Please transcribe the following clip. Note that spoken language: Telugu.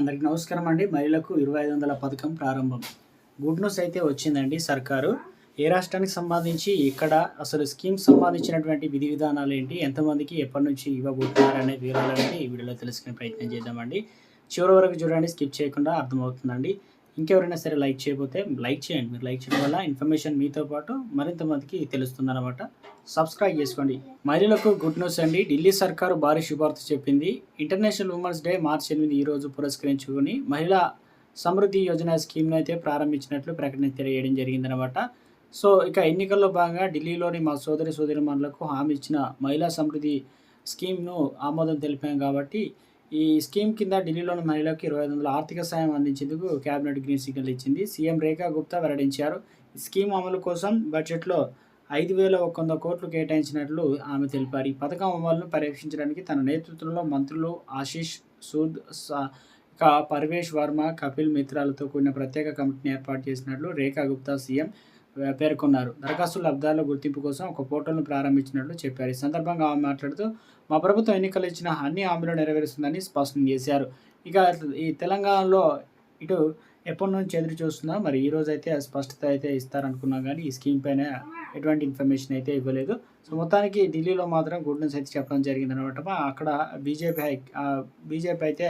అందరికీ నమస్కారం అండి. మహిళలకు 2500 పథకం ప్రారంభం. గుడ్ న్యూస్ అయితే వచ్చిందండి సర్కారు. ఏ రాష్ట్రానికి సంబంధించి ఇక్కడ అసలు స్కీమ్స్ సంబంధించినటువంటి విధి విధానాలు ఏంటి? ఎంతమందికి ఎప్పటినుంచి ఇవ్వబోతున్నారనే వివరాలనేది ఈ వీడియోలో తెలుసుకునే ప్రయత్నం చేద్దామండి. చివరి వరకు చూడండి, స్కిప్ చేయకుండా అర్థమవుతుందండి. ఇంకెవరైనా సరే లైక్ చేయకపోతే లైక్ చేయండి. మీరు లైక్ చేయడం వల్ల ఇన్ఫర్మేషన్ మీతో పాటు మరింత మందికి తెలుస్తుందన్నమాట. సబ్స్క్రైబ్ చేసుకోండి. మహిళలకు గుడ్ న్యూస్ అండి. ఢిల్లీ సర్కారు భారీ శుభార్త చెప్పింది. ఇంటర్నేషనల్ ఉమెన్స్ డే మార్చి 8 ఈ రోజు పురస్కరించుకుని మహిళా సమృద్ధి యోజన స్కీమ్ను అయితే ప్రారంభించినట్లు ప్రకటన తెలియజేయడం జరిగిందనమాట. సో ఇక ఎన్నికల్లో భాగంగా ఢిల్లీలోని మా సోదరిమణులకు హామీ ఇచ్చిన మహిళా సమృద్ధి స్కీమ్ను ఆమోదం తెలిపాం కాబట్టి ఈ స్కీమ్ కింద ఢిల్లీలోని మహిళలకు 2500 ఆర్థిక సాయం అందించేందుకు కేబినెట్ గ్రీన్ సిగ్నల్ ఇచ్చింది. సీఎం రేఖా గుప్తా వెల్లడించారు. ఈ స్కీమ్ అమలు కోసం బడ్జెట్లో 5,100 కోట్లు కేటాయించినట్లు ఆమె తెలిపారు. ఈ పథకం అమలును పర్యవేక్షించడానికి తన నేతృత్వంలో మంత్రులు ఆశీష్ సూద్, ఇక పర్వేష్ వర్మ, కపిల్ మిత్రాలతో కూడిన ప్రత్యేక కమిటీని ఏర్పాటు చేసినట్లు రేఖా గుప్తా సీఎం పేర్కొన్నారు. దరఖాస్తు లబ్ధాల గుర్తింపు కోసం ఒక పోర్టల్ను ప్రారంభించినట్లు చెప్పారు. ఈ సందర్భంగా ఆమె మాట్లాడుతూ మా ప్రభుత్వం ఎన్నికలు ఇచ్చిన అన్ని హామీలు నెరవేరుస్తుందని స్పష్టం చేశారు. ఇక ఈ తెలంగాణలో ఇటు ఎప్పటి నుంచి ఎదురు చూస్తున్నా మరి ఈ రోజు అయితే స్పష్టత అయితే ఇస్తారనుకున్నాం, కానీ ఈ స్కీమ్ పైన ఎటువంటి ఇన్ఫర్మేషన్ అయితే ఇవ్వలేదు. సో మొత్తానికి ఢిల్లీలో మాత్రం గుడ్ న్యూస్ అయితే చెప్పడం జరిగిందనమాట. అక్కడ బీజేపీ అయితే